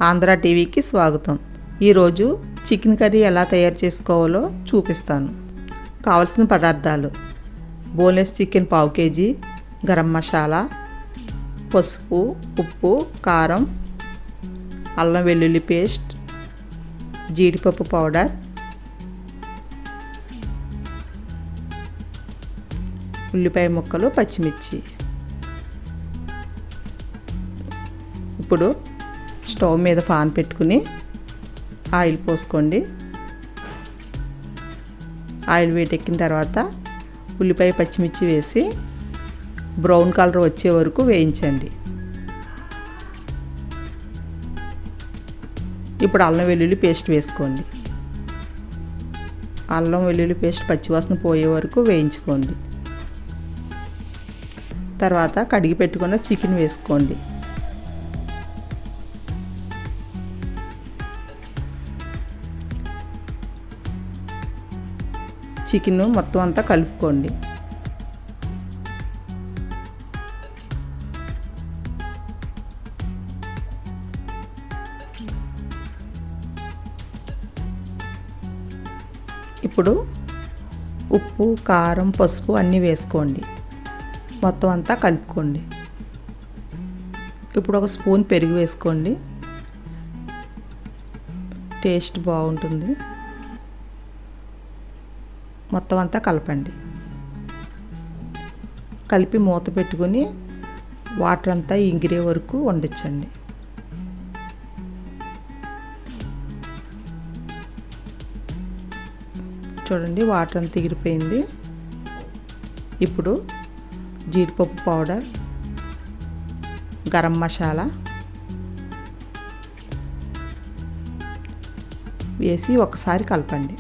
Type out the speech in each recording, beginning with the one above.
ఆంధ్ర టీవీకి స్వాగతం. ఈరోజు చికెన్ కర్రీ ఎలా తయారు చేసుకోవాలో చూపిస్తాను. కావలసిన పదార్థాలు: బోన్లెస్ చికెన్ పావు కేజీ, గరం మసాలా, పసుపు, ఉప్పు, కారం, అల్లం వెల్లుల్లి పేస్ట్, జీడిపప్పు పౌడర్, ఉల్లిపాయ ముక్కలు, పచ్చిమిర్చి. ఇప్పుడు స్టవ్ మీద పాన్ పెట్టుకుని ఆయిల్ పోసుకోండి. ఆయిల్ వేడెక్కిన తర్వాత ఉల్లిపాయ పచ్చిమిర్చి వేసి బ్రౌన్ కలర్ వచ్చే వరకు వేయించండి. ఇప్పుడు అల్లం వెల్లుల్లి పేస్ట్ వేసుకోండి. అల్లం వెల్లుల్లి పేస్ట్ పచ్చివాసన పోయే వరకు వేయించుకోండి. తర్వాత కడిగి పెట్టుకున్న చికెన్ వేసుకోండి. చికెన్ మొత్తం అంతా కలుపుకోండి. ఇప్పుడు ఉప్పు, కారం, పసుపు అన్నీ వేసుకోండి. మొత్తం అంతా కలుపుకోండి. ఇప్పుడు ఒక స్పూన్ పెరుగు వేసుకోండి. టేస్ట్ బాగుంటుంది. మొత్తం అంతా కలపండి. కలిపి మూత పెట్టుకుని వాటర్ అంతా ఇంగిరే వరకు వండించండి. చూడండి, వాటర్ అంతా ఎగిరిపోయింది. ఇప్పుడు జీడిపప్పు పౌడర్, గరం మసాలా వేసి ఒకసారి కలపండి.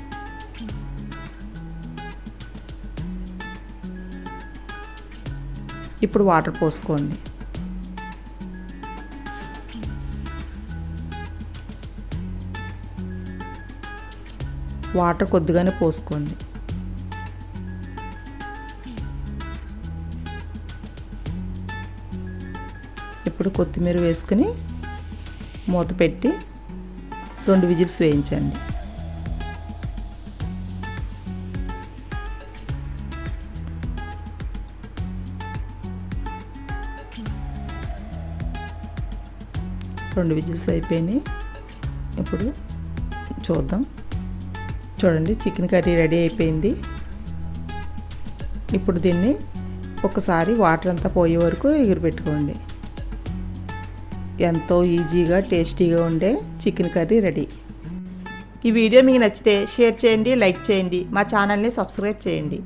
ఇప్పుడు వాటర్ పోసుకోండి. వాటర్ కొద్దిగానే పోసుకోండి. ఇప్పుడు కొత్తిమీర వేసుకుని మూత పెట్టి 2 విజిల్స్ వేయించండి. రెండు విజిల్స్ అయిపోయినాయి. ఇప్పుడు చూద్దాం. చూడండి, చికెన్ కర్రీ రెడీ అయిపోయింది. ఇప్పుడు దీన్ని ఒకసారి వాటర్ అంతా పోయే వరకు ఎగిరిపెట్టుకోండి. ఎంతో ఈజీగా టేస్టీగా ఉండే చికెన్ కర్రీ రెడీ. ఈ వీడియో మీకు నచ్చితే షేర్ చేయండి, లైక్ చేయండి, మా ఛానల్ని సబ్స్క్రైబ్ చేయండి.